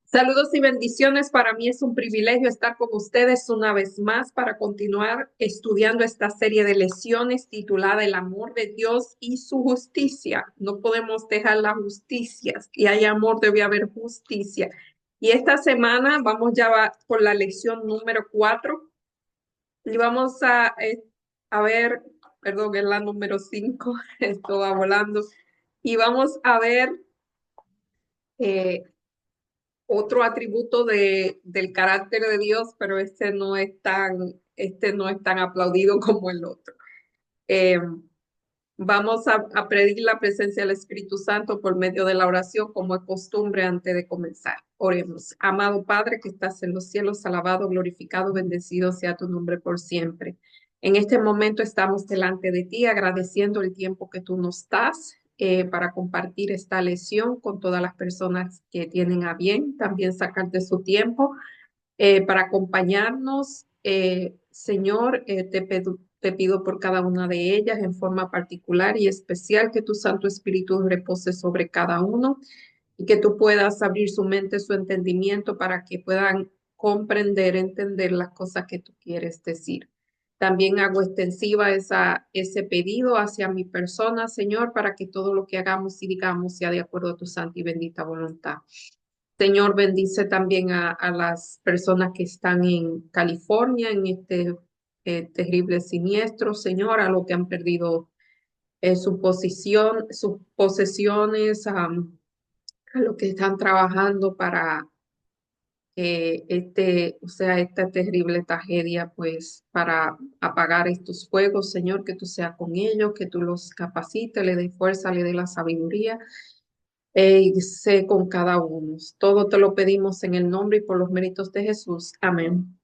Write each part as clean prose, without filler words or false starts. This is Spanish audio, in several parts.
Saludos y bendiciones. Para mí es un privilegio estar con ustedes una vez más para continuar estudiando esta serie de lecciones titulada El amor de Dios y su justicia. No podemos dejar la justicia. Si hay amor, debe haber justicia. Y esta semana vamos por la lección número 4 y vamos a ver, perdón, es la número 5, esto va volando, y vamos a ver eh, otro atributo del carácter de Dios, pero este no es tan aplaudido como el otro. Eh, Vamos a pedir la presencia del Espíritu Santo por medio de la oración, como es costumbre antes de comenzar. Oremos. Amado Padre que estás en los cielos, alabado, glorificado, bendecido sea tu nombre por siempre. En este momento estamos delante de ti, agradeciendo el tiempo que tú nos das para compartir esta lección con todas las personas que tienen a bien, también sacarte su tiempo para acompañarnos. Señor, te pido por cada una de ellas en forma particular y especial que tu Santo Espíritu repose sobre cada uno y que tú puedas abrir su mente, su entendimiento para que puedan comprender, entender las cosas que tú quieres decir. También hago extensiva ese pedido hacia mi persona, Señor, para que todo lo que hagamos y digamos sea de acuerdo a tu santa y bendita voluntad. Señor, bendice también a las personas que están en California en este terrible siniestro, Señor, a los que han perdido su posición, sus posesiones, a los que están trabajando para esta terrible tragedia, pues para apagar estos fuegos, Señor, que tú seas con ellos, que tú los capacites, le des fuerza, le des la sabiduría y sé con cada uno. Todo te lo pedimos en el nombre y por los méritos de Jesús. Amén.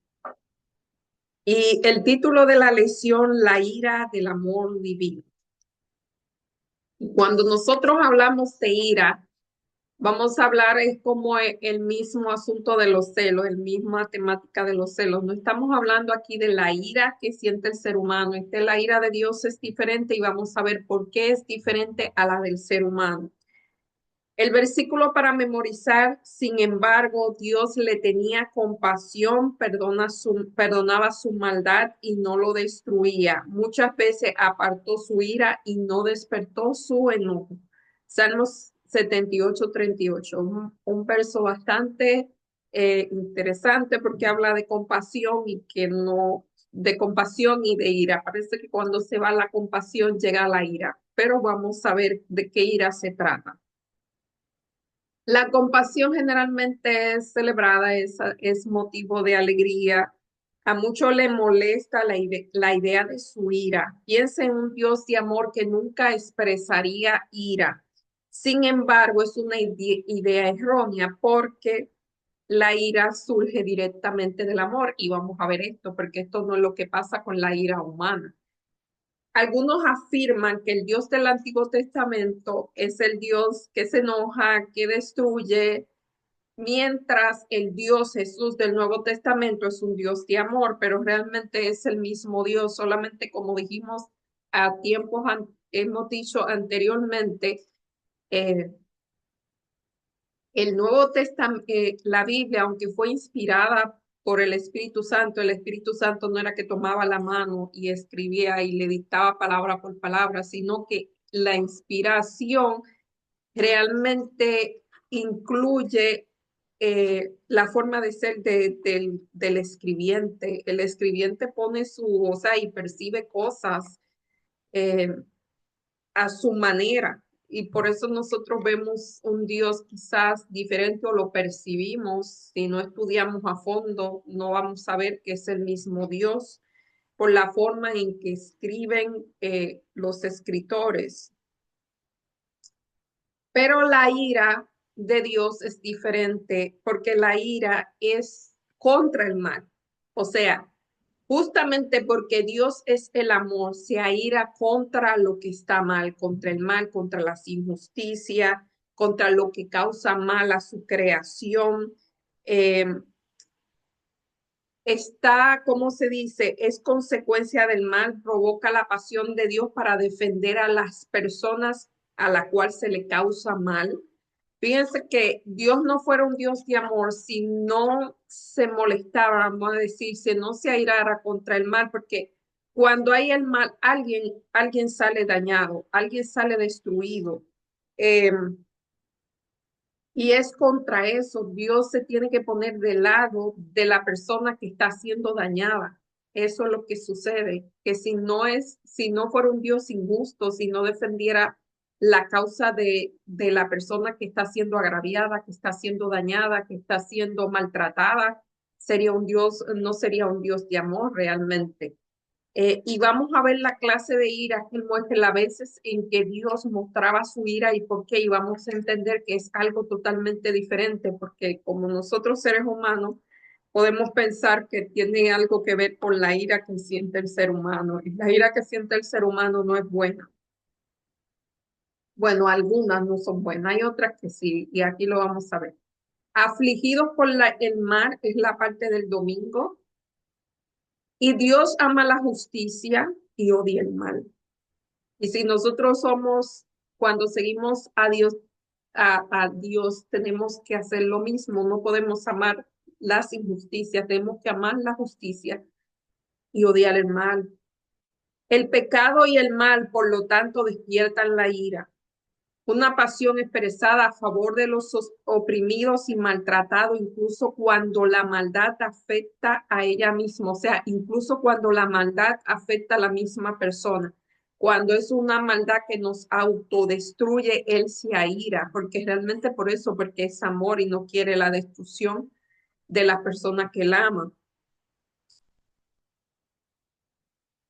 Y el título de la lección, la ira del amor divino. Cuando nosotros hablamos de ira, vamos a hablar es como el mismo asunto de los celos, el misma temática de los celos. No estamos hablando aquí de la ira que siente el ser humano. La ira de Dios es diferente y vamos a ver por qué es diferente a la del ser humano. El versículo para memorizar, sin embargo, Dios le tenía compasión, perdonaba su maldad y no lo destruía. Muchas veces apartó su ira y no despertó su enojo. Salmos 78:38, un verso bastante interesante porque habla de compasión y que no, de compasión y de ira. Parece que cuando se va la compasión llega la ira, pero vamos a ver de qué ira se trata. La compasión generalmente es celebrada, es motivo de alegría. A muchos le molesta la idea de su ira. Piensa en un Dios de amor que nunca expresaría ira. Sin embargo, es una idea errónea porque la ira surge directamente del amor. Y vamos a ver esto, porque esto no es lo que pasa con la ira humana. Algunos afirman que el Dios del Antiguo Testamento es el Dios que se enoja, que destruye, mientras el Dios Jesús del Nuevo Testamento es un Dios de amor, pero realmente es el mismo Dios, solamente como dijimos a tiempos, hemos dicho anteriormente, eh, el Nuevo Testamento, la Biblia, aunque fue inspirada por el Espíritu Santo no era que tomaba la mano y escribía y le dictaba palabra por palabra, sino que la inspiración realmente incluye la forma de ser del escribiente. El escribiente pone o sea, y percibe cosas eh, a su manera. Y por eso nosotros vemos un Dios quizás diferente o lo percibimos. Si no estudiamos a fondo, no vamos a ver que es el mismo Dios por la forma en que escriben los escritores. Pero la ira de Dios es diferente porque la ira es contra el mal. O sea, justamente porque Dios es el amor, se aira contra lo que está mal, contra el mal, contra las injusticias, contra lo que causa mal a su creación. Eh, ¿Cómo se dice? Es consecuencia del mal, provoca la pasión de Dios para defender a las personas a la cual se le causa mal. Fíjense que Dios no fuera un Dios de amor si no se molestara, vamos a decir, si no se airara contra el mal, porque cuando hay el mal, alguien sale dañado, alguien sale destruido. Eh, y es contra eso, Dios se tiene que poner del lado de la persona que está siendo dañada. Eso es lo que sucede, que si no fuera un Dios injusto, si no defendiera la causa de la persona que está siendo agraviada, que está siendo dañada, que está siendo maltratada, sería un Dios, no sería un Dios de amor realmente. Y vamos a ver la clase de ira que él muestra las veces en que Dios mostraba su ira y por qué, y vamos a entender que es algo totalmente diferente, porque como nosotros seres humanos podemos pensar que tiene algo que ver con la ira que siente el ser humano, y la ira que siente el ser humano no es buena. Bueno, algunas no son buenas, hay otras que sí, y aquí lo vamos a ver. Afligidos por el mar es la parte del domingo, y Dios ama la justicia y odia el mal. Y si nosotros somos, cuando seguimos a Dios, tenemos que hacer lo mismo. No podemos amar las injusticias, tenemos que amar la justicia y odiar el mal. El pecado y el mal, por lo tanto, despiertan la ira, una pasión expresada a favor de los oprimidos y maltratados, incluso cuando la maldad afecta a ella misma, o sea, incluso cuando la maldad afecta a la misma persona. Cuando es una maldad que nos autodestruye, él se aira, porque realmente por eso, porque es amor y no quiere la destrucción de la persona que él ama.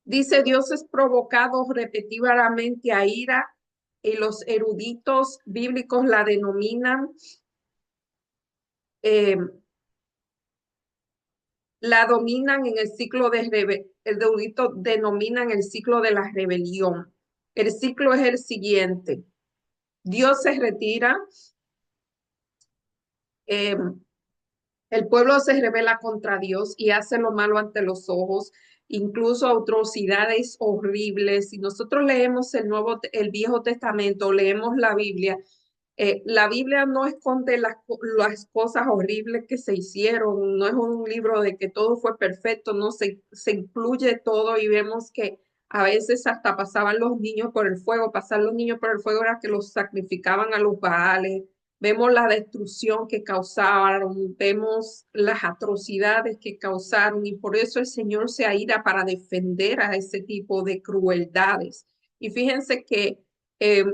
Dice, Dios es provocado repetidamente a ira y los eruditos bíblicos la denominan, eh, la dominan en el ciclo el erudito denominan el ciclo de la rebelión. El ciclo es el siguiente. Dios se retira, eh, el pueblo se rebela contra Dios y hace lo malo ante los ojos, incluso atrocidades horribles. Si nosotros leemos el Viejo Testamento, leemos la Biblia no esconde las cosas horribles que se hicieron, no es un libro de que todo fue perfecto, no se incluye todo y vemos que a veces hasta pasaban los niños por el fuego, pasar los niños por el fuego era que los sacrificaban a los baales. Vemos la destrucción que causaron, vemos las atrocidades que causaron y por eso el Señor se aira para defender a ese tipo de crueldades. Y fíjense que eh,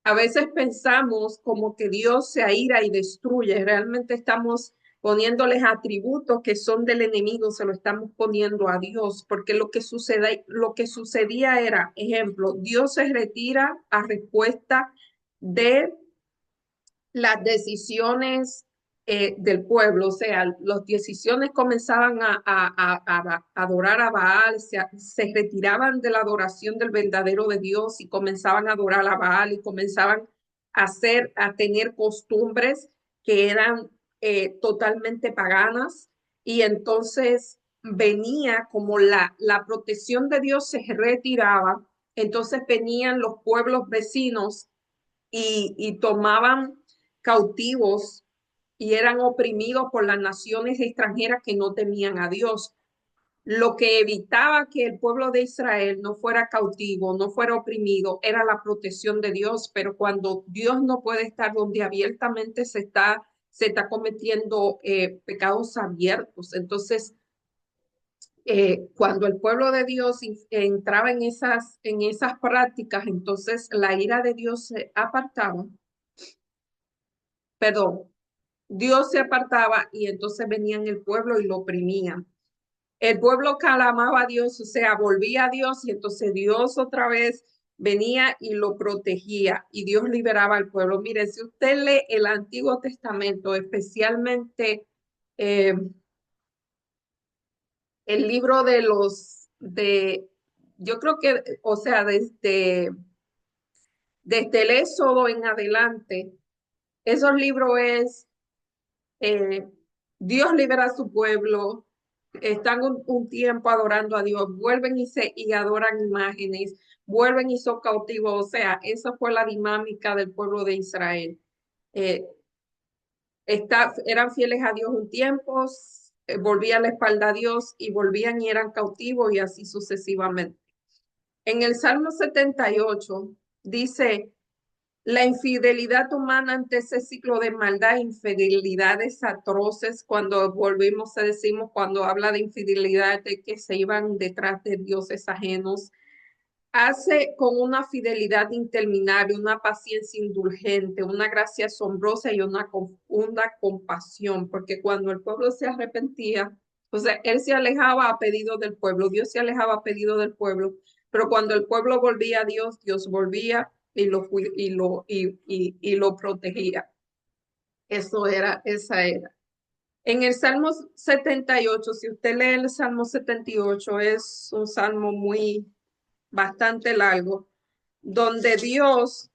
a veces pensamos como que Dios se aira y destruye, realmente estamos poniéndoles atributos que son del enemigo, se lo estamos poniendo a Dios, porque lo que sucedía era, ejemplo, Dios se retira a respuesta de las decisiones del pueblo, o sea, las decisiones comenzaban a adorar a Baal, se retiraban de la adoración del verdadero de Dios y comenzaban a adorar a Baal y comenzaban a tener costumbres que eran totalmente paganas y entonces venía como la protección de Dios se retiraba, entonces venían los pueblos vecinos y tomaban cautivos y eran oprimidos por las naciones extranjeras que no temían a Dios, lo que evitaba que el pueblo de Israel no fuera cautivo, no fuera oprimido, era la protección de Dios. Pero cuando Dios no puede estar donde abiertamente se está cometiendo pecados abiertos, entonces cuando el pueblo de Dios entraba en esas prácticas, entonces la ira de Dios se apartaba, perdón, Dios se apartaba y entonces venían el pueblo y lo oprimían. El pueblo clamaba a Dios, o sea, volvía a Dios y entonces Dios otra vez venía y lo protegía y Dios liberaba al pueblo. Mire, si usted lee el Antiguo Testamento, especialmente eh, el libro yo creo que, o sea, desde el Éxodo en adelante, esos libros es eh, Dios libera a su pueblo, están un tiempo adorando a Dios, vuelven y adoran imágenes, vuelven y son cautivos, o sea, esa fue la dinámica del pueblo de Israel. eh, eran fieles a Dios un tiempo, volvían la espalda a Dios y volvían y eran cautivos y así sucesivamente. En el Salmo 78 dice, la infidelidad humana ante ese ciclo de maldad, infidelidades atroces, cuando volvimos a decimos, cuando habla de infidelidad, de que se iban detrás de dioses ajenos, hace con una fidelidad interminable, una paciencia indulgente, una gracia asombrosa y una compasión, porque cuando el pueblo se arrepentía, o sea, él se alejaba a pedido del pueblo, Dios se alejaba a pedido del pueblo, pero cuando el pueblo volvía a Dios, Dios volvía y lo protegía. Esa era. En el Salmo 78, si usted lee el Salmo 78, es un salmo bastante largo, donde Dios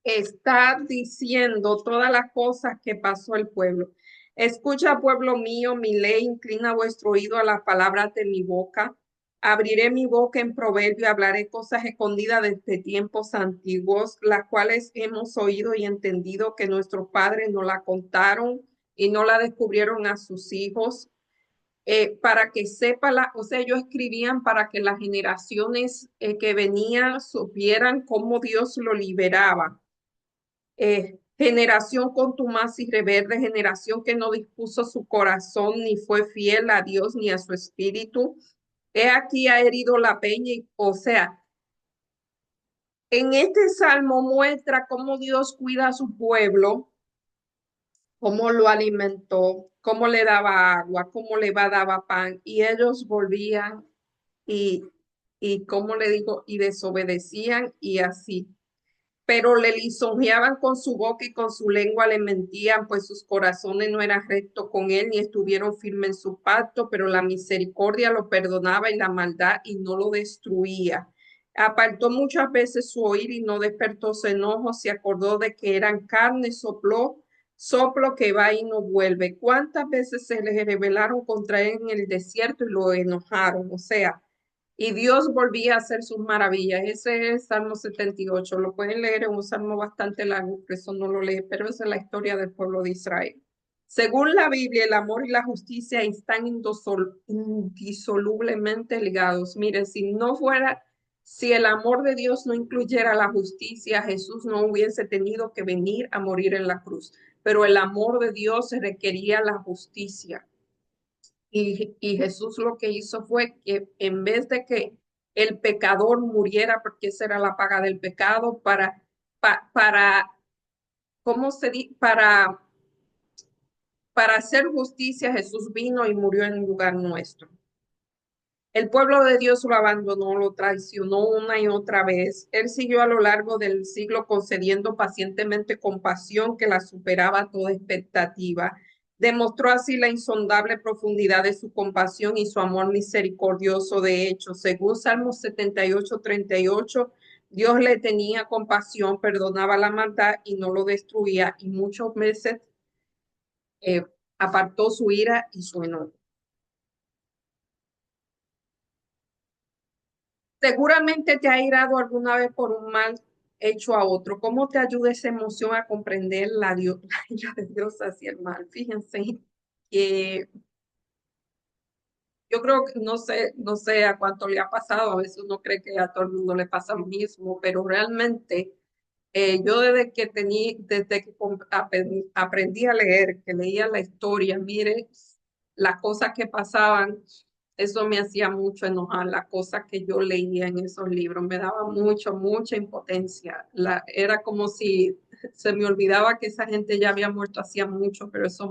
está diciendo todas las cosas que pasó el pueblo. Escucha, pueblo mío, mi ley, inclina vuestro oído a las palabras de mi boca. Abriré mi boca en proverbio y hablaré cosas escondidas desde tiempos antiguos, las cuales hemos oído y entendido que nuestros padres nos la contaron y no la descubrieron a sus hijos. Para que sepa o sea, ellos escribían para que las generaciones que venían supieran cómo Dios lo liberaba. Generación contumaz y rebelde, generación que no dispuso su corazón ni fue fiel a Dios ni a su espíritu. He aquí ha herido la peña, o sea, en este salmo muestra cómo Dios cuida a su pueblo, cómo lo alimentó, cómo le daba agua, cómo le daba pan, y ellos volvían y, y cómo le digo, y desobedecían y así. Pero le lisonjeaban con su boca y con su lengua le mentían, pues sus corazones no eran rectos con él, ni estuvieron firmes en su pacto, pero la misericordia lo perdonaba y la maldad y no lo destruía. Apartó muchas veces su oír y no despertó su enojo, se acordó de que eran carne, soplo que va y no vuelve. ¿Cuántas veces se les rebelaron contra él en el desierto y lo enojaron? O sea, y Dios volvía a hacer sus maravillas. Ese es el Salmo 78. Lo pueden leer en un salmo bastante largo, por eso no lo lee, pero esa es la historia del pueblo de Israel. Según la Biblia, el amor y la justicia están indisolublemente ligados. Miren, si el amor de Dios no incluyera la justicia, Jesús no hubiese tenido que venir a morir en la cruz. Pero el amor de Dios requería la justicia. Y Jesús lo que hizo fue que en vez de que el pecador muriera, porque esa era la paga del pecado, para ¿cómo se dice? Para hacer justicia, Jesús vino y murió en lugar nuestro. El pueblo de Dios lo abandonó, lo traicionó una y otra vez. Él siguió a lo largo del siglo concediendo pacientemente compasión que la superaba toda expectativa. Demostró así la insondable profundidad de su compasión y su amor misericordioso. De hecho, según Salmos 78:38, Dios le tenía compasión, perdonaba la maldad y no lo destruía, y muchos meses eh, apartó su ira y su enojo. Seguramente te ha irado alguna vez por un mal hecho a otro. ¿Cómo te ayuda esa emoción a comprender la ira de Dios hacia el mal? Fíjense que yo creo que no sé a cuánto le ha pasado, a veces uno cree que a todo el mundo le pasa lo mismo, pero realmente yo desde que aprendí a leer, que leía la historia, mire, las cosas que pasaban, eso me hacía mucho enojar, las cosas que yo leía en esos libros, me daba mucha impotencia. Era como si se me olvidaba que esa gente ya había muerto hacía mucho, pero eso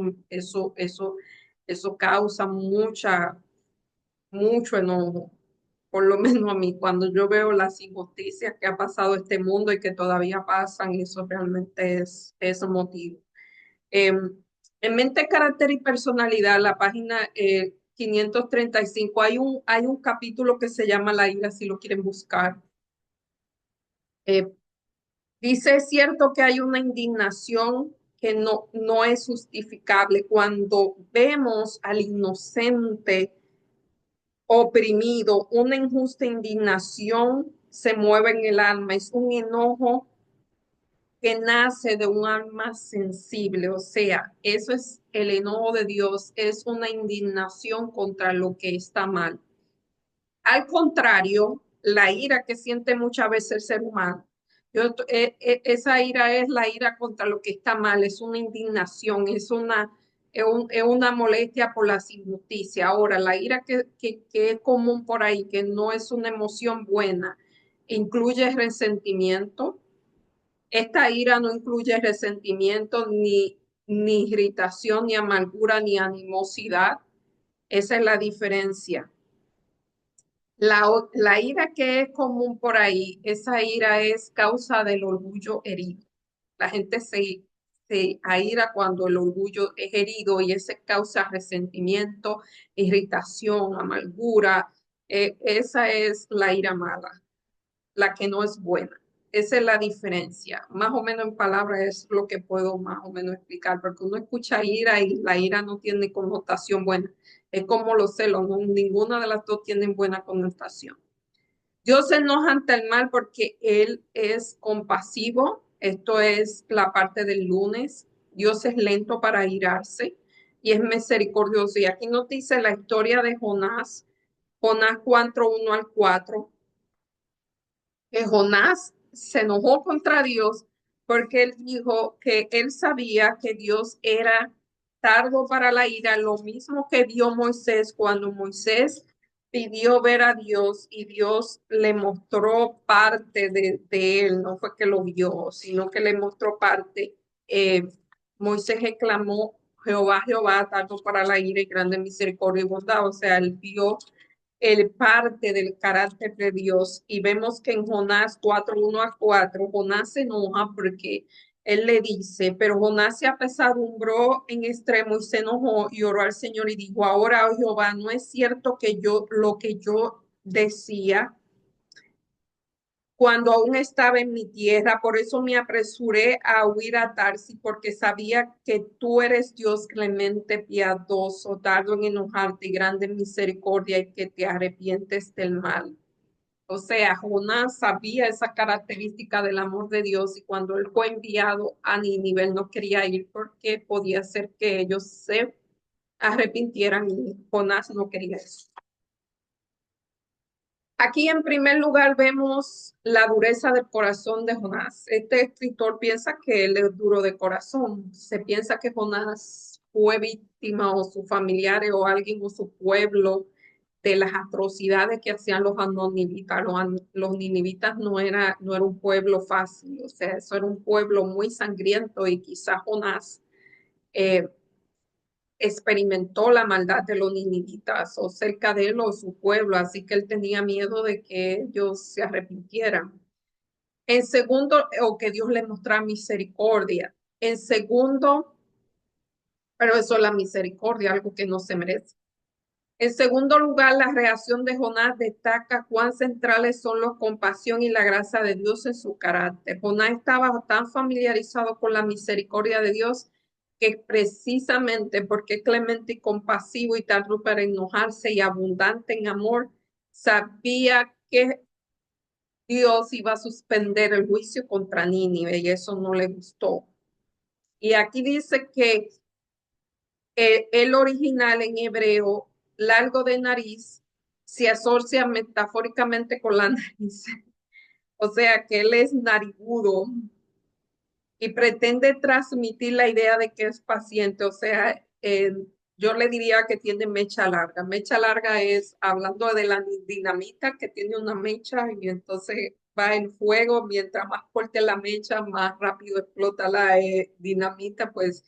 causa mucho enojo, por lo menos a mí, cuando yo veo las injusticias que ha pasado este mundo y que todavía pasan, eso realmente es motivo. Eh, en Mente, Carácter y Personalidad, la página 535, hay un capítulo que se llama La ira, si lo quieren buscar. Eh, Dice, es cierto que hay una indignación que no es justificable cuando vemos al inocente oprimido, una injusta indignación se mueve en el alma, es un enojo que nace de un alma sensible. O sea, eso es el enojo de Dios, es una indignación contra lo que está mal. Al contrario, la ira que siente muchas veces el ser humano, esa ira es la ira contra lo que está mal, es una indignación, es una molestia por las injusticias. Ahora, la ira que es común por ahí, que no es una emoción buena, incluye resentimiento. Esta ira no incluye resentimiento, ni irritación, ni amargura, ni animosidad. Esa es la diferencia. La ira que es común por ahí, esa ira es causa del orgullo herido. La gente se aira cuando el orgullo es herido y ese causa resentimiento, irritación, amargura. Esa es la ira mala, la que no es buena. Esa es la diferencia. Más o menos en palabras es lo que puedo más o menos explicar, porque uno escucha ira y la ira no tiene connotación buena. Es como los celos, ¿no? Ninguna de las dos tienen buena connotación. Dios se enoja ante el mal porque Él es compasivo. Esto es la parte del lunes. Dios es lento para irarse y es misericordioso. Y aquí nos dice la historia de Jonás, Jonás 4:1 al 4, que Jonás se enojó contra Dios porque él dijo que él sabía que Dios era tardo para la ira, lo mismo que vio Moisés cuando Moisés pidió ver a Dios y Dios le mostró parte de él, no fue que lo vio, sino que le mostró parte. Eh, Moisés exclamó, Jehová, Jehová, tardo para la ira y grande misericordia y bondad, o sea, él vio el parte del carácter de Dios y vemos que en Jonás 4:1 al 4, Jonás se enoja porque él le dice, pero Jonás se apesadumbró en extremo y se enojó y oró al Señor y dijo, ahora, oh Jehová, no es cierto que lo que yo decía cuando aún estaba en mi tierra, por eso me apresuré a huir a Tarsis, porque sabía que tú eres Dios clemente, piadoso, tardo en enojarte y grande en misericordia y que te arrepientes del mal. O sea, Jonás sabía esa característica del amor de Dios y cuando él fue enviado a Nínive, él no quería ir porque podía ser que ellos se arrepintieran y Jonás no quería eso. Aquí en primer lugar vemos la dureza del corazón de Jonás. Este escritor piensa que él es duro de corazón. Se piensa que Jonás fue víctima o sus familiares o alguien o su pueblo de las atrocidades que hacían los ninivitas. Los ninivitas no era un pueblo fácil, o sea, eso era un pueblo muy sangriento y quizás Jonás eh, experimentó la maldad de los ninivitas o cerca de él o su pueblo, así que él tenía miedo de que ellos se arrepintieran. En segundo, o que Dios le mostrara misericordia. En segundo, pero eso es la misericordia, algo que no se merece. En segundo lugar, la reacción de Jonás destaca cuán centrales son la compasión y la gracia de Dios en su carácter. Jonás estaba tan familiarizado con la misericordia de Dios que precisamente porque es clemente y compasivo y tardo para enojarse y abundante en amor, sabía que Dios iba a suspender el juicio contra Nínive y eso no le gustó. Y aquí dice que el original en hebreo, largo de nariz, se asocia metafóricamente con la nariz. O sea que él es narigudo y pretende transmitir la idea de que es paciente. O sea, yo le diría que tiene mecha larga. Mecha larga es, hablando de la dinamita, que tiene una mecha y entonces va el fuego. Mientras más fuerte la mecha, más rápido explota la dinamita. Pues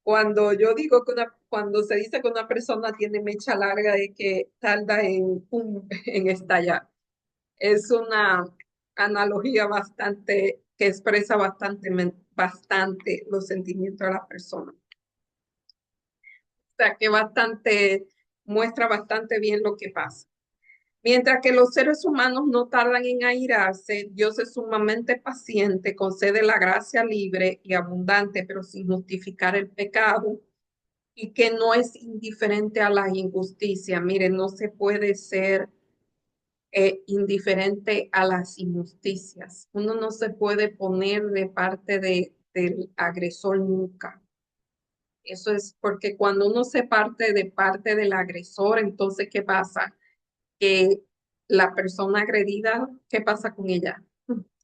cuando yo digo cuando se dice que una persona tiene mecha larga, es que tarda en estallar. Es una analogía bastante que expresa bastante los sentimientos de la persona. O sea, que muestra bastante bien lo que pasa. Mientras que los seres humanos no tardan en airarse, Dios es sumamente paciente, concede la gracia libre y abundante, pero sin justificar el pecado, y que no es indiferente a la injusticia. Miren, no se puede ser indiferente a las injusticias. Uno no se puede poner de parte del agresor nunca. Eso es porque cuando uno se parte de parte del agresor, entonces, ¿qué pasa? Que la persona agredida, ¿qué pasa con ella?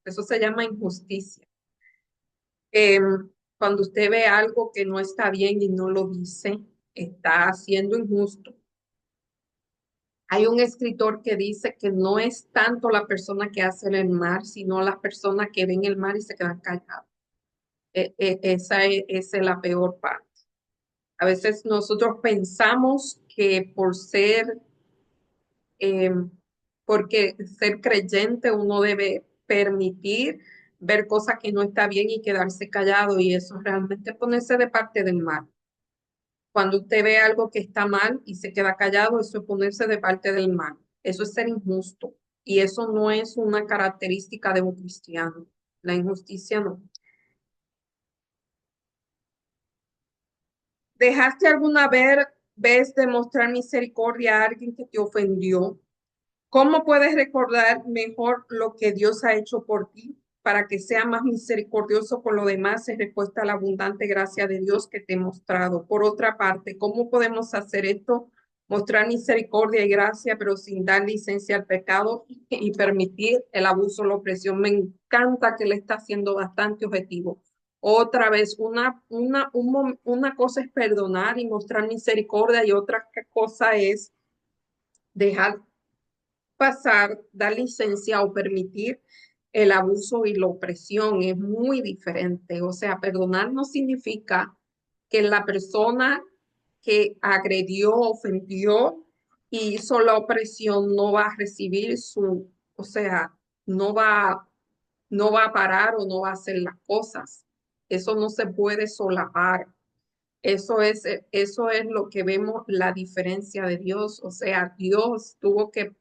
Eso se llama injusticia. Cuando usted ve algo que no está bien y no lo dice, está siendo injusto. Hay un escritor que dice que no es tanto la persona que hace el mal, sino las personas que ven el mal y se quedan calladas. Esa es la peor parte. A veces nosotros pensamos que eh, porque ser creyente uno debe permitir ver cosas que no está bien y quedarse callado y eso realmente ponerse de parte del mal. Cuando usted ve algo que está mal y se queda callado, eso es ponerse de parte del mal. Eso es ser injusto. Y eso no es una característica de un cristiano. La injusticia no. ¿Dejaste alguna vez de mostrar misericordia a alguien que te ofendió? ¿Cómo puedes recordar mejor lo que Dios ha hecho por ti para que sea más misericordioso con lo demás en respuesta a la abundante gracia de Dios que te he mostrado? Por otra parte, ¿cómo podemos hacer esto? Mostrar misericordia y gracia, pero sin dar licencia al pecado y permitir el abuso o la opresión. Me encanta que le está haciendo bastante objetivo. Otra vez, una cosa es perdonar y mostrar misericordia y otra cosa es dejar pasar, dar licencia o permitir el abuso y la opresión es muy diferente. O sea, perdonar no significa que la persona que agredió, ofendió y hizo la opresión no va a recibir o sea, no va, no va a parar o no va a hacer las cosas. Eso no se puede solapar. Eso es lo que vemos la diferencia de Dios. O sea, Dios tuvo que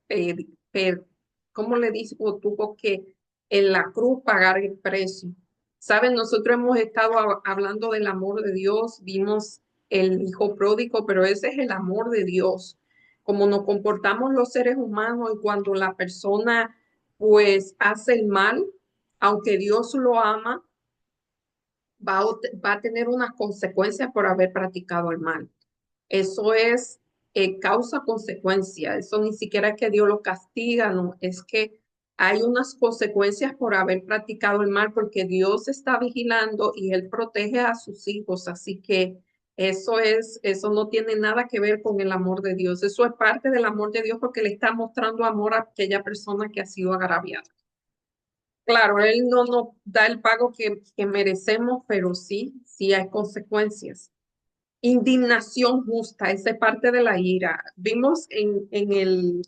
¿cómo le digo? Tuvo que en la cruz pagar el precio. Saben, nosotros hemos estado hablando del amor de Dios, vimos el hijo pródigo, pero ese es el amor de Dios. Como nos comportamos los seres humanos y cuando la persona pues hace el mal, aunque Dios lo ama, va a tener unas consecuencias por haber practicado el mal. Eso es causa-consecuencia. Eso ni siquiera es que Dios lo castiga, no, es que hay unas consecuencias por haber practicado el mal porque Dios está vigilando y Él protege a sus hijos. Así que eso no tiene nada que ver con el amor de Dios. Eso es parte del amor de Dios porque le está mostrando amor a aquella persona que ha sido agraviada. Claro, él no nos da el pago que merecemos, pero sí hay consecuencias. Indignación justa, esa es parte de la ira. Vimos en el,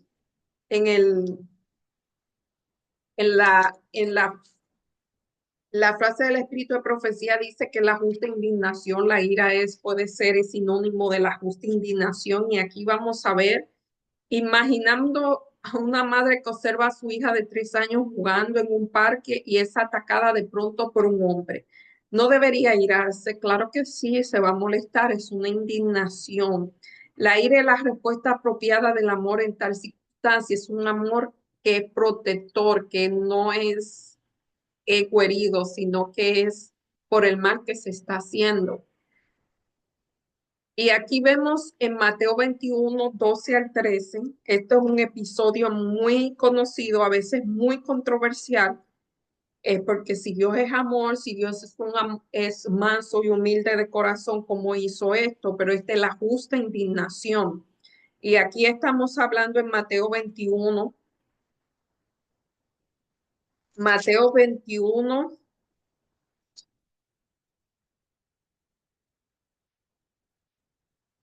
la frase del espíritu de profecía dice que la justa indignación, la ira puede ser es sinónimo de la justa indignación. Y aquí vamos a ver imaginando a una madre que observa a su hija de 3 años jugando en un parque y es atacada de pronto por un hombre. No debería irarse, claro que sí, se va a molestar, es una indignación. La ira es la respuesta apropiada del amor en tal circunstancia, es un amor que es protector, que no es herido, sino que es por el mal que se está haciendo. Y aquí vemos en Mateo 21 12 al 13. Esto es un episodio muy conocido, a veces muy controversial, porque si Dios es amor, si Dios es manso y humilde de corazón, ¿cómo hizo esto? Pero esta es la justa indignación. Y aquí estamos hablando en Mateo 21,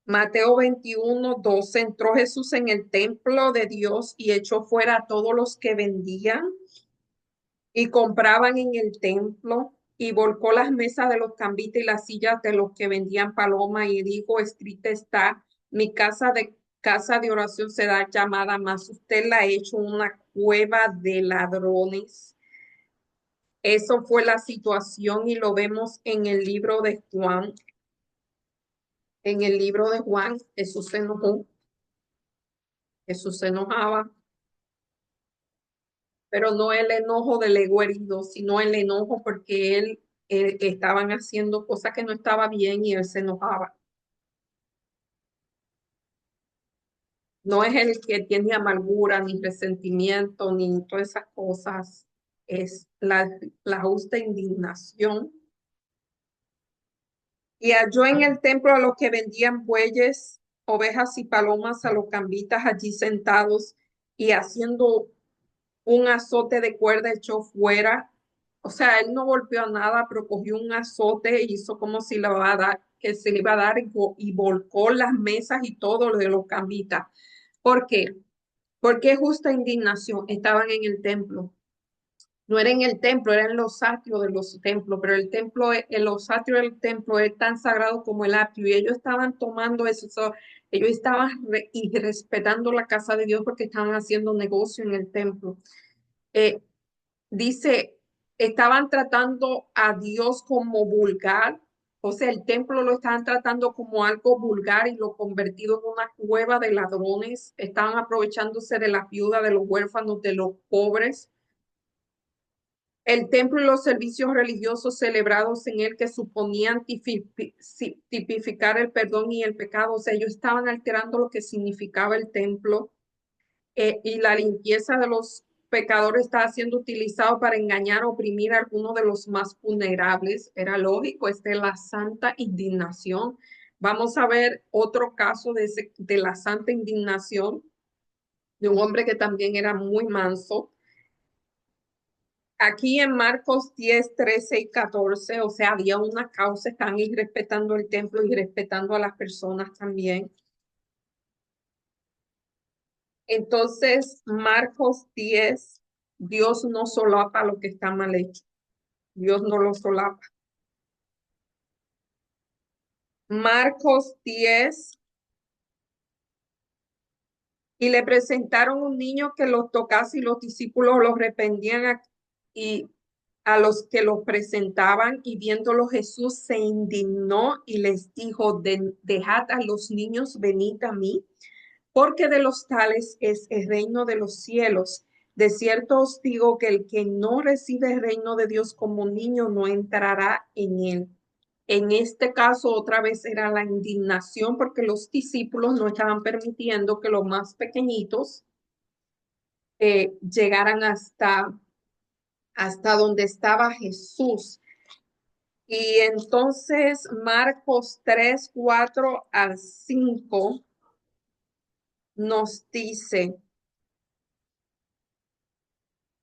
Mateo 21 12. Entró Jesús en el templo de Dios y echó fuera a todos los que vendían y compraban en el templo y volcó las mesas de los cambistas y las sillas de los que vendían paloma y dijo, escrita está, mi casa de oración será llamada, más usted la ha hecho una cueva de ladrones. Eso fue la situación y lo vemos en el libro de Juan. En el libro de Juan, Jesús se enojó, Jesús se enojaba pero no el enojo del ego herido, sino el enojo porque él estaban haciendo cosas que no estaba bien y él se enojaba. No es el que tiene amargura, ni resentimiento, ni todas esas cosas. Es la justa indignación. Y halló en el templo a los que vendían bueyes, ovejas y palomas, a los cambitas allí sentados y haciendo un azote de cuerda echó fuera. O sea, él no golpeó a nada, pero cogió un azote y hizo como si le iba a dar, que se le iba a dar y volcó las mesas y todo lo de los cambitas. ¿Por qué? Porque justa indignación estaban en el templo. No era en el templo, era en los atrios de los templos, pero el templo, en los atrios del templo es tan sagrado como el atrio. Y ellos estaban tomando eso, ellos estaban y respetando la casa de Dios porque estaban haciendo negocio en el templo. Eh, Dice, estaban tratando a Dios como vulgar, o sea, el templo lo estaban tratando como algo vulgar y lo convertido en una cueva de ladrones, estaban aprovechándose de las viudas, de los huérfanos, de los pobres. El templo y los servicios religiosos celebrados en él que suponían tipificar el perdón y el pecado, o sea, ellos estaban alterando lo que significaba el templo y la limpieza de los pecadores estaba siendo utilizado para engañar o oprimir a algunos de los más vulnerables. Era lógico, esta es la santa indignación. Vamos a ver otro caso de la santa indignación de un hombre que también era muy manso. Aquí en Marcos 10, 13 y 14, o sea, había una causa, están irrespetando el templo y respetando a las personas también. Entonces, Marcos 10, Dios no solapa lo que está mal hecho. Dios no lo solapa. Marcos 10, y le presentaron un niño que los tocase y los discípulos los reprendían y a los que los presentaban y viéndolo Jesús se indignó y les dijo, dejad a los niños, venid a mí porque de los tales es el reino de los cielos. De cierto os digo que el que no recibe el reino de Dios como niño no entrará en él. En este caso, otra vez era la indignación porque los discípulos no estaban permitiendo que los más pequeñitos llegaran hasta donde estaba Jesús. Y entonces Marcos 3 4 al 5 nos dice,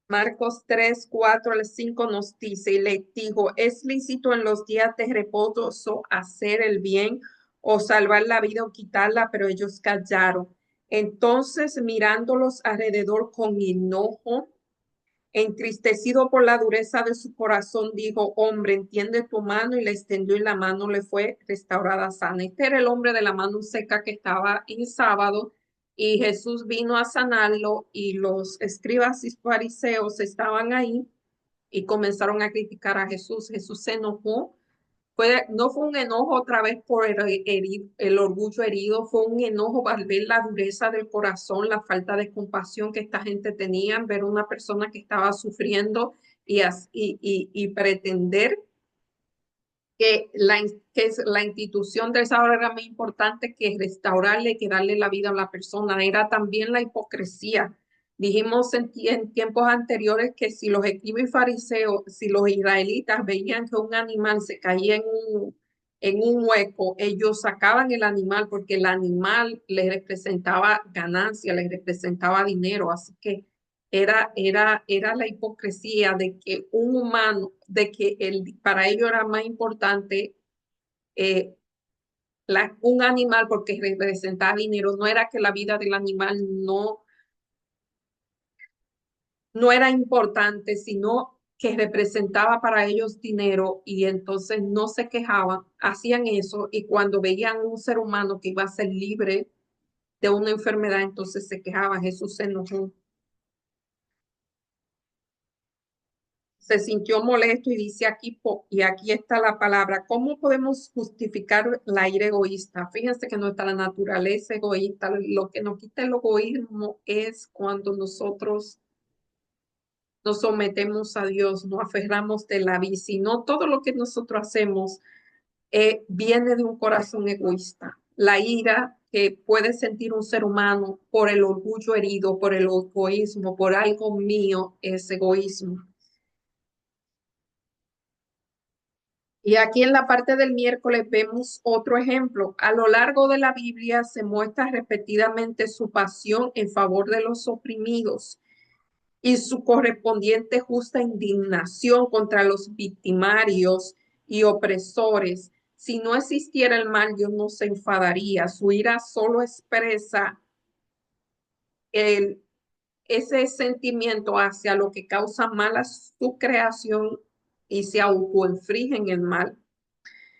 Marcos 3 4 al 5 nos dice, y le dijo, ¿es lícito en los días de reposo hacer el bien o salvar la vida o quitarla? Pero ellos callaron. Entonces, mirándolos alrededor con enojo, entristecido por la dureza de su corazón, dijo, hombre, entiende tu mano, y le extendió y la mano le fue restaurada sana. Este era el hombre de la mano seca que estaba en sábado y Jesús vino a sanarlo y los escribas y fariseos estaban ahí y comenzaron a criticar a Jesús. Jesús se enojó, no fue un enojo otra vez por el orgullo herido, fue un enojo al ver la dureza del corazón, la falta de compasión que esta gente tenía, ver una persona que estaba sufriendo y pretender que es la institución de esa hora era más importante que restaurarle, que darle la vida a la persona. Era también la hipocresía. Dijimos en tiempos anteriores que si los escribas y fariseos, si los israelitas veían que un animal se caía en un hueco, ellos sacaban el animal porque el animal les representaba ganancia, les representaba dinero. Así que era la hipocresía de que un humano, de que para ello era más importante eh, un animal porque representaba dinero, no era que la vida del animal no era importante, sino que representaba para ellos dinero y entonces no se quejaban, hacían eso y cuando veían un ser humano que iba a ser libre de una enfermedad, entonces se quejaban. Jesús se enojó. Se sintió molesto y dice aquí, y aquí está la palabra, ¿cómo podemos justificar la ira egoísta? Fíjense que nuestra naturaleza egoísta, lo que nos quita el egoísmo es cuando nosotros nos sometemos a Dios, nos aferramos de la vida, sino todo lo que nosotros hacemos viene de un corazón egoísta. La ira que puede sentir un ser humano por el orgullo herido, por el egoísmo, por algo mío, es egoísmo. Y aquí en la parte del miércoles vemos otro ejemplo. A lo largo de la Biblia se muestra repetidamente su pasión en favor de los oprimidos y su correspondiente justa indignación contra los victimarios y opresores. Si no existiera el mal, Dios no se enfadaría. Su ira solo expresa el, ese sentimiento hacia lo que causa mal a su creación y se autoinfligen el mal.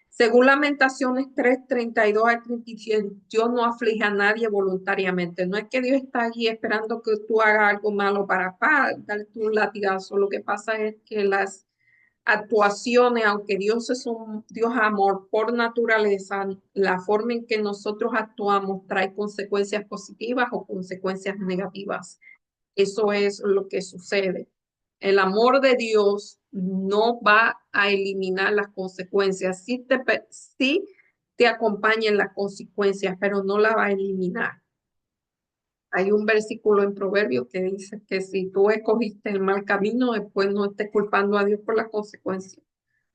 Según Lamentaciones 3:32 al 37, Dios no aflige a nadie voluntariamente. No es que Dios está allí esperando que tú hagas algo malo para darte un latigazo. Lo que pasa es que las actuaciones, aunque Dios es un Dios amor por naturaleza, la forma en que nosotros actuamos trae consecuencias positivas o consecuencias negativas. Eso es lo que sucede. El amor de Dios no va a eliminar las consecuencias. Sí te acompaña en las consecuencias, pero no la va a eliminar. Hay un versículo en Proverbios que dice que si tú escogiste el mal camino, después no estés culpando a Dios por las consecuencias.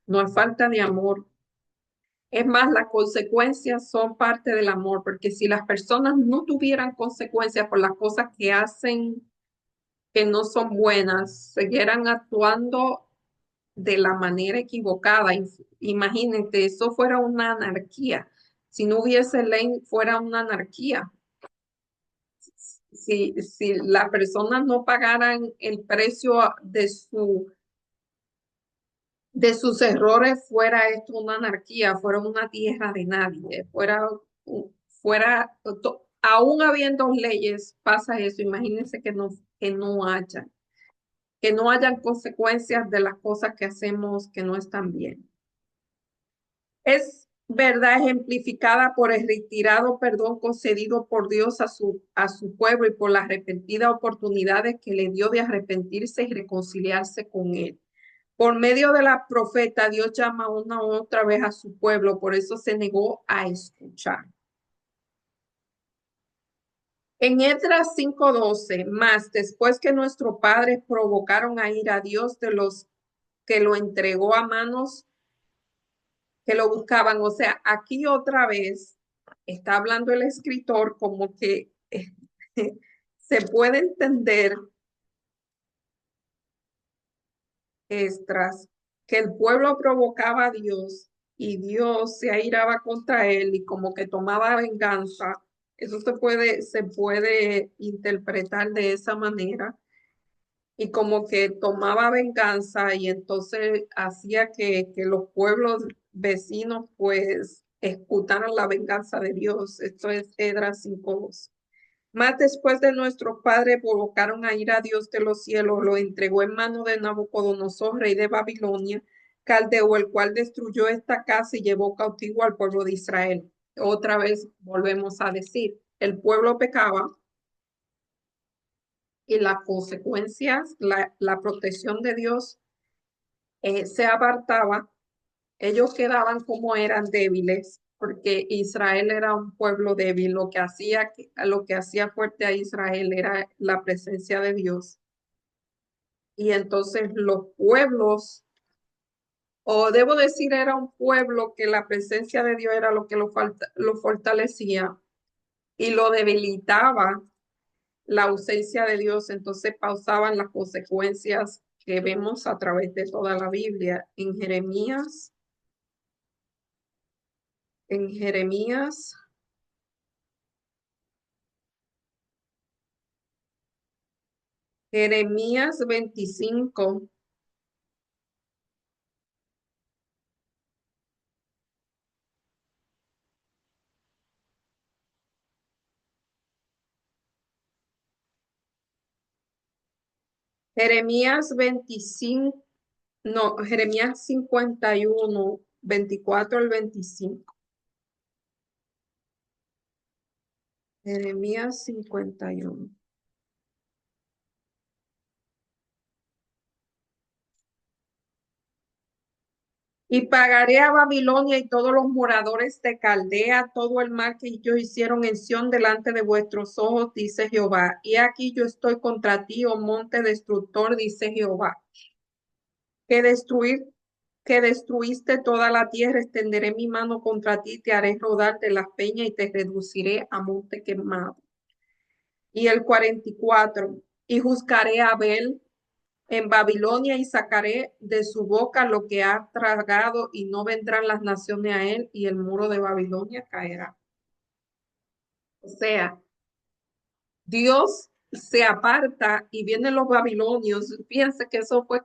No es falta de amor. Es más, las consecuencias son parte del amor, porque si las personas no tuvieran consecuencias por las cosas que hacen que no son buenas, siguieran actuando de la manera equivocada. Imagínate, eso fuera una anarquía. Si no hubiese ley, fuera una anarquía. Si las personas no pagaran el precio de sus errores, fuera esto una anarquía, fuera una tierra de nadie, fuera, aún habiendo leyes, pasa eso. Imagínense que no haya. Que no hayan consecuencias de las cosas que hacemos que no están bien. Es verdad ejemplificada por el retirado perdón concedido por Dios a su pueblo y por las arrepentidas oportunidades que le dio de arrepentirse y reconciliarse con él. Por medio de la profeta, Dios llama una u otra vez a su pueblo, por eso se negó a escuchar. En Esdras 5:12, más después que nuestros padres provocaron a ir a Dios de los que lo entregó a manos que lo buscaban. O sea, aquí otra vez está hablando el escritor como que se puede entender, Esdras, que el pueblo provocaba a Dios y Dios se airaba contra él y como que tomaba venganza. Eso se puede interpretar de esa manera y como que tomaba venganza y entonces hacía que los pueblos vecinos pues ejecutaran la venganza de Dios. Esto es Esdras 5:2. Más después de nuestros padres provocaron a ir a Dios de los cielos, lo entregó en mano de Nabucodonosor, rey de Babilonia, Caldeo, el cual destruyó esta casa y llevó cautivo al pueblo de Israel. Otra vez volvemos a decir, el pueblo pecaba y las consecuencias, la protección de Dios se apartaba, ellos quedaban como eran débiles, porque Israel era un pueblo débil. Lo que hacía fuerte a Israel era la presencia de Dios. Y entonces los pueblos, o debo decir, era un pueblo que la presencia de Dios era lo que lo fortalecía y lo debilitaba la ausencia de Dios. Entonces pausaban las consecuencias que vemos a través de toda la Biblia. En Jeremías 25, Jeremías 25, no, Jeremías 51, 24 al 25. Jeremías 51. Y pagaré a Babilonia y todos los moradores de Caldea, todo el mal que ellos hicieron en Sión delante de vuestros ojos, dice Jehová. Y aquí yo estoy contra ti, oh monte destructor, dice Jehová. Que destruir, que destruiste toda la tierra, extenderé mi mano contra ti, te haré rodar de las peñas y te reduciré a monte quemado. Y el 44, y juzgaré a Abel en Babilonia y sacaré de su boca lo que ha tragado y no vendrán las naciones a él y el muro de Babilonia caerá. O sea, Dios se aparta y vienen los babilonios. Fíjense que eso fue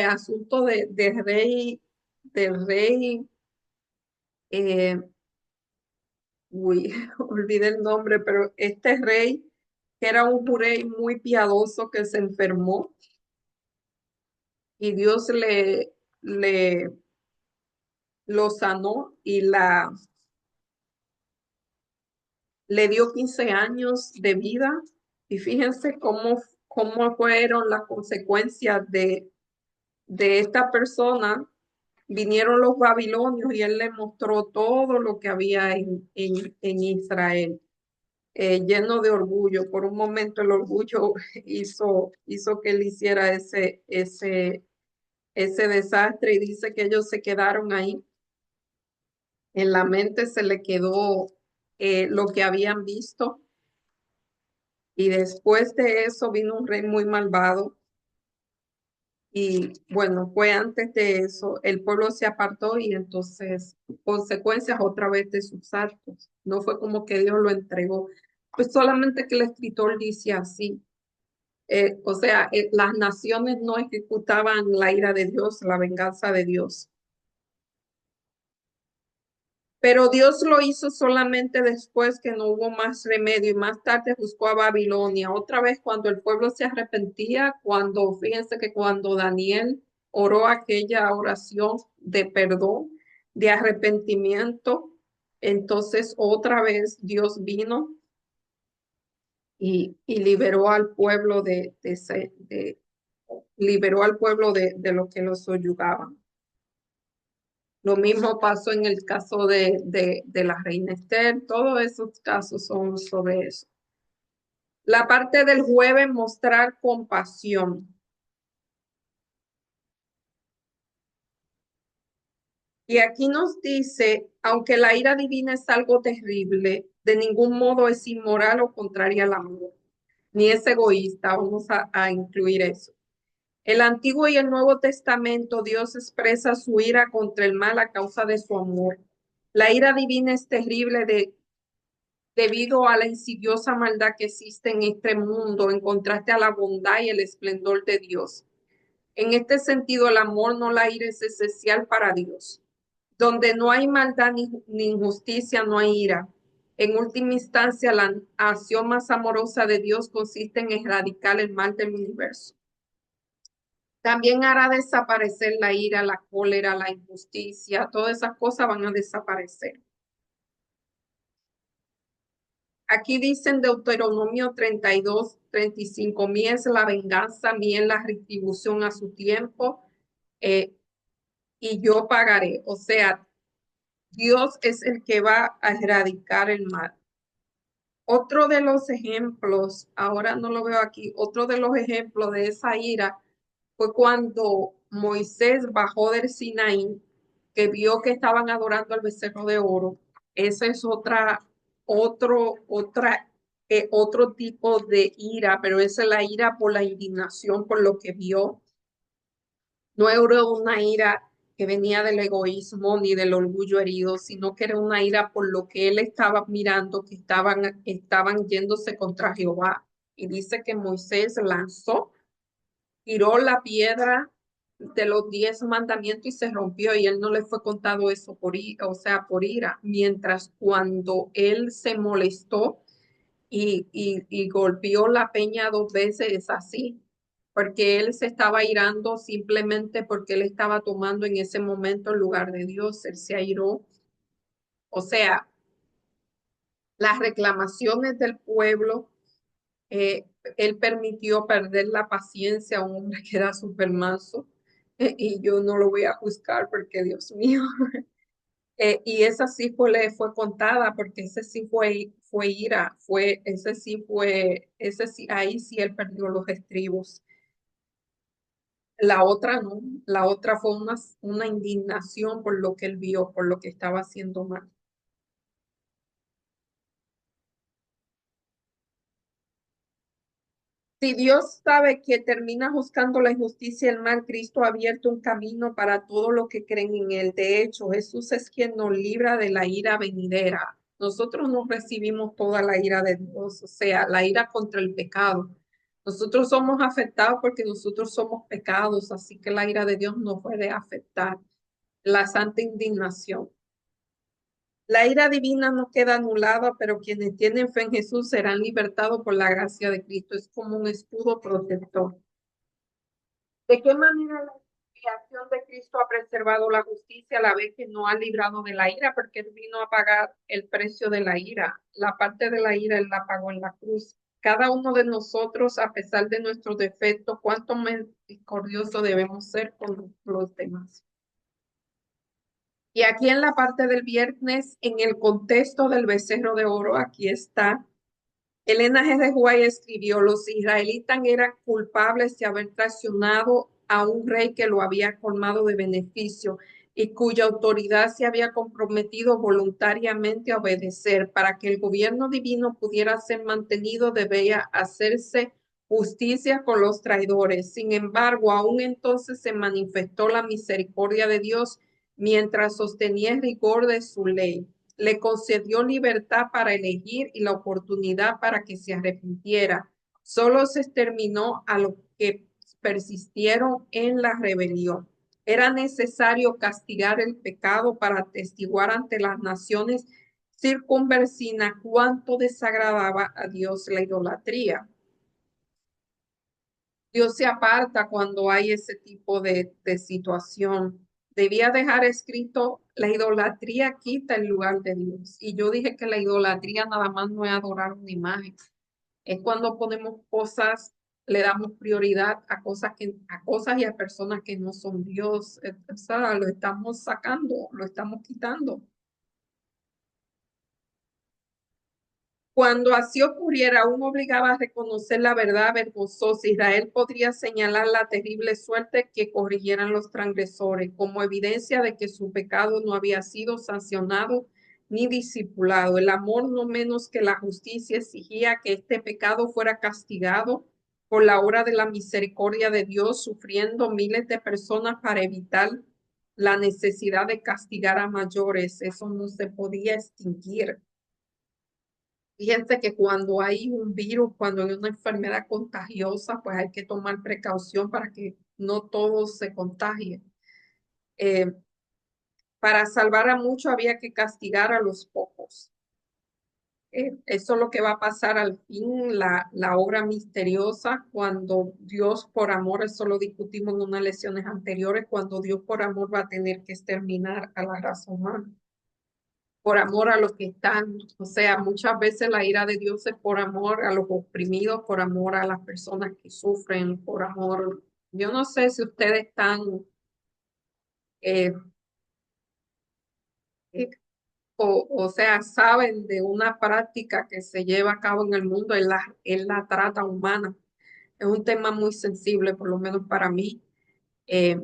asunto del rey, eh, uy, olvidé el nombre, pero este rey, que era un rey muy piadoso que se enfermó y Dios le lo sanó y le dio 15 años de vida. Y fíjense cómo fueron las consecuencias de esta persona. Vinieron los babilonios y él le mostró todo lo que había en Israel, lleno de orgullo. Por un momento el orgullo hizo que él hiciera ese desastre y dice que ellos se quedaron ahí. En la mente se le quedó lo que habían visto. Y después de eso vino un rey muy malvado. Y bueno, fue antes de eso, el pueblo se apartó y entonces consecuencias otra vez de sus actos. No fue como que Dios lo entregó. Pues solamente que el escritor dice así. O sea, las naciones no ejecutaban la ira de Dios, la venganza de Dios. Pero Dios lo hizo solamente después que no hubo más remedio y más tarde juzgó a Babilonia. Otra vez cuando el pueblo se arrepentía, fíjense que cuando Daniel oró aquella oración de perdón, de arrepentimiento, entonces otra vez Dios vino y liberó al pueblo liberó al pueblo de lo que los soyugaban. Lo mismo pasó en el caso de la reina Esther. Todos esos casos son sobre eso. La parte del jueves, mostrar compasión. Y aquí nos dice, aunque la ira divina es algo terrible, de ningún modo es inmoral o contraria al amor, ni es egoísta. Vamos a incluir eso. El Antiguo y el Nuevo Testamento, Dios expresa su ira contra el mal a causa de su amor. La ira divina es terrible debido a la insidiosa maldad que existe en este mundo, en contraste a la bondad y el esplendor de Dios. En este sentido, el amor, no la ira, es esencial para Dios. Donde no hay maldad ni injusticia, no hay ira. En última instancia, la acción más amorosa de Dios consiste en erradicar el mal del universo. También hará desaparecer la ira, la cólera, la injusticia, todas esas cosas van a desaparecer. Aquí dicen Deuteronomio 32, 35, mía es la venganza, mía es la retribución a su tiempo, eh, y yo pagaré. O sea, Dios es el que va a erradicar el mal. Otro de los ejemplos, ahora no lo veo aquí, otro de los ejemplos de esa ira fue cuando Moisés bajó del Sinaí, que vio que estaban adorando al becerro de oro. Esa es otro tipo de ira, pero esa es la ira por la indignación por lo que vio. No era una ira que venía del egoísmo ni del orgullo herido, sino que era una ira por lo que él estaba mirando, que estaban yéndose contra Jehová. Y dice que Moisés tiró la piedra de los 10 mandamientos y se rompió y él no le fue contado eso o sea, por ira. Mientras cuando él se molestó y golpeó la peña 2 veces, es así, porque él se estaba irando simplemente porque él estaba tomando en ese momento el lugar de Dios, él se airó. O sea, las reclamaciones del pueblo, eh, él permitió perder la paciencia a un hombre que era súper manso y yo no lo voy a juzgar porque Dios mío. Y esa sí le fue contada porque ese sí fue ira, ese sí, ahí sí él perdió los estribos. La otra no, la otra fue una indignación por lo que él vio, por lo que estaba haciendo mal. Si Dios sabe que termina juzgando la injusticia y el mal, Cristo ha abierto un camino para todos los que creen en él. De hecho, Jesús es quien nos libra de la ira venidera. Nosotros no recibimos toda la ira de Dios, o sea, la ira contra el pecado. Nosotros somos afectados porque nosotros somos pecados, así que la ira de Dios no puede afectar. La santa indignación. La ira divina no queda anulada, pero quienes tienen fe en Jesús serán libertados por la gracia de Cristo. Es como un escudo protector. ¿De qué manera la expiación de Cristo ha preservado la justicia a la vez que no ha librado de la ira? Porque Él vino a pagar el precio de la ira. La parte de la ira Él la pagó en la cruz. Cada uno de nosotros, a pesar de nuestros defectos, cuánto misericordioso debemos ser con los demás. Y aquí en la parte del viernes, en el contexto del becerro de oro, aquí está. Elena G. de White escribió, los israelitas eran culpables de haber traicionado a un rey que lo había colmado de beneficio y cuya autoridad se había comprometido voluntariamente a obedecer. Para que el gobierno divino pudiera ser mantenido, debía hacerse justicia con los traidores. Sin embargo, aún entonces se manifestó la misericordia de Dios mientras sostenía el rigor de su ley. Le concedió libertad para elegir y la oportunidad para que se arrepintiera. Solo se exterminó a los que persistieron en la rebelión. Era necesario castigar el pecado para atestiguar ante las naciones circunvecinas cuánto desagradaba a Dios la idolatría. Dios se aparta cuando hay ese tipo de situación. Debía dejar escrito, la idolatría quita el lugar de Dios. Y yo dije que la idolatría nada más no es adorar una imagen. Es cuando ponemos cosas, le damos prioridad a cosas y a personas que no son Dios. O sea, lo estamos sacando, lo estamos quitando. Cuando así ocurriera, aún obligaba a reconocer la verdad vergonzosa. Israel podría señalar la terrible suerte que corrigieran los transgresores como evidencia de que su pecado no había sido sancionado ni discipulado. El amor, no menos que la justicia, exigía que este pecado fuera castigado por la obra de la misericordia de Dios, sufriendo miles de personas para evitar la necesidad de castigar a mayores. Eso no se podía extinguir. Fíjense que cuando hay un virus, cuando hay una enfermedad contagiosa, pues hay que tomar precaución para que no todos se contagien. Eh, para salvar a muchos había que castigar a los pocos. Eso es lo que va a pasar al fin, la obra misteriosa, cuando Dios por amor, eso lo discutimos en unas lecciones anteriores, cuando Dios por amor va a tener que exterminar a la raza humana. Por amor a los que están, o sea, muchas veces la ira de Dios es por amor a los oprimidos, por amor a las personas que sufren, por amor. Yo no sé si ustedes están, eh, eh, o sea, saben de una práctica que se lleva a cabo en el mundo, es la trata humana. Es un tema muy sensible, por lo menos para mí. eh,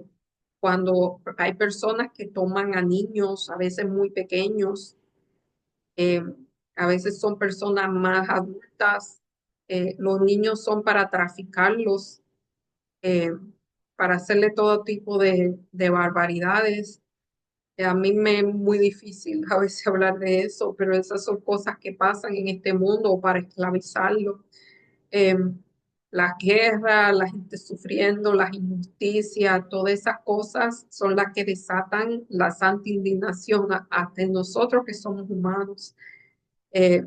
Cuando hay personas que toman a niños, a veces muy pequeños, eh, a veces son personas más adultas, los niños son para traficarlos, eh, para hacerle todo tipo de barbaridades. A mí me es muy difícil a veces hablar de eso, pero esas son cosas que pasan en este mundo para esclavizarlo. Eh, las guerras, la gente sufriendo, las injusticias, todas esas cosas son las que desatan la santa indignación hasta en nosotros que somos humanos. eh,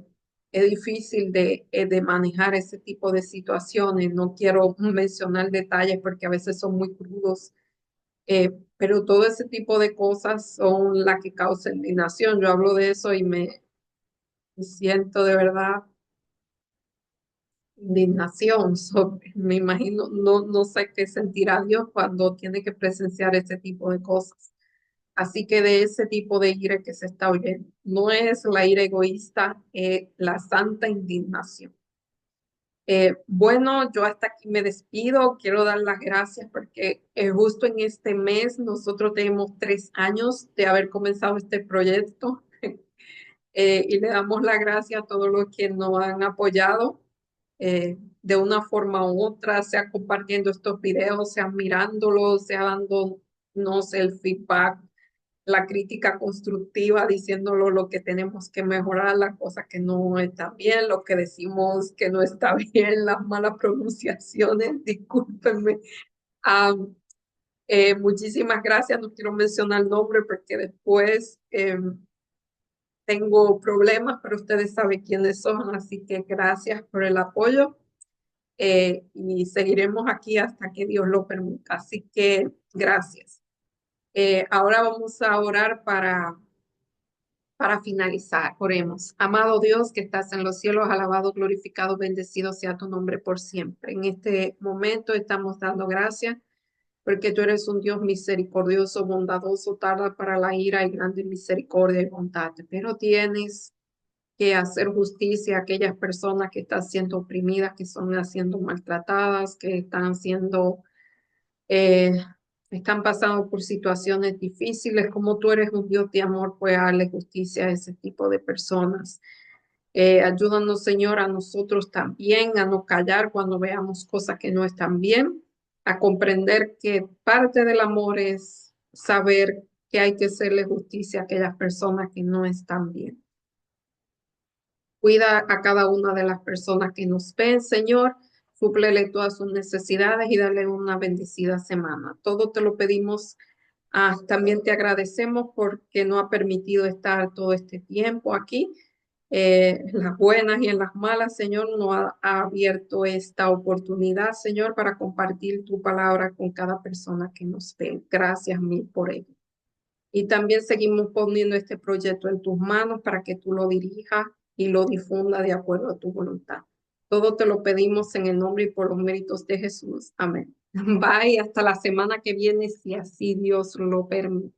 es difícil de manejar ese tipo de situaciones. No quiero mencionar detalles porque a veces son muy crudos, pero todo ese tipo de cosas son las que causan indignación. Yo hablo de eso y me siento de verdad indignación. Me imagino, no sé qué sentirá Dios cuando tiene que presenciar ese tipo de cosas. Así que de ese tipo de ira que se está oyendo, no es la ira egoísta, la santa indignación. Bueno, yo hasta aquí me despido. Quiero dar las gracias porque justo en este mes nosotros tenemos 3 años de haber comenzado este proyecto. Y le damos las gracias a todos los que nos han apoyado de una forma u otra, sea compartiendo estos videos, sea mirándolos, sea dándonos el feedback, la crítica constructiva, diciéndolo lo que tenemos que mejorar, las cosas que no están bien, lo que decimos que no está bien, las malas pronunciaciones, discúlpenme. Ah, muchísimas gracias, no quiero mencionar el nombre porque después tengo problemas, pero ustedes saben quiénes son, así que gracias por el apoyo y seguiremos aquí hasta que Dios lo permita. Así que gracias. Ahora vamos a orar para finalizar. Oremos. Amado Dios que estás en los cielos, alabado, glorificado, bendecido sea tu nombre por siempre. En este momento estamos dando gracias porque tú eres un Dios misericordioso, bondadoso, tarda para la ira y grande misericordia y bondad, pero tienes que hacer justicia a aquellas personas que están siendo oprimidas, que son siendo maltratadas, que eh, están pasando por situaciones difíciles. Como tú eres un Dios de amor, pues darle justicia a ese tipo de personas. Ayúdanos, Señor, a nosotros también a no callar cuando veamos cosas que no están bien, a comprender que parte del amor es saber que hay que hacerle justicia a aquellas personas que no están bien. Cuida a cada una de las personas que nos ven, Señor. Súplele todas sus necesidades y dale una bendecida semana. Todo te lo pedimos. También te agradecemos porque no ha permitido estar todo este tiempo aquí. En las buenas y en las malas, Señor, nos ha abierto esta oportunidad, Señor, para compartir tu palabra con cada persona que nos ve. Gracias mil por ello. Y también seguimos poniendo este proyecto en tus manos para que tú lo dirijas y lo difunda de acuerdo a tu voluntad. Todo te lo pedimos en el nombre y por los méritos de Jesús. Amén. Bye, hasta la semana que viene, si así Dios lo permite.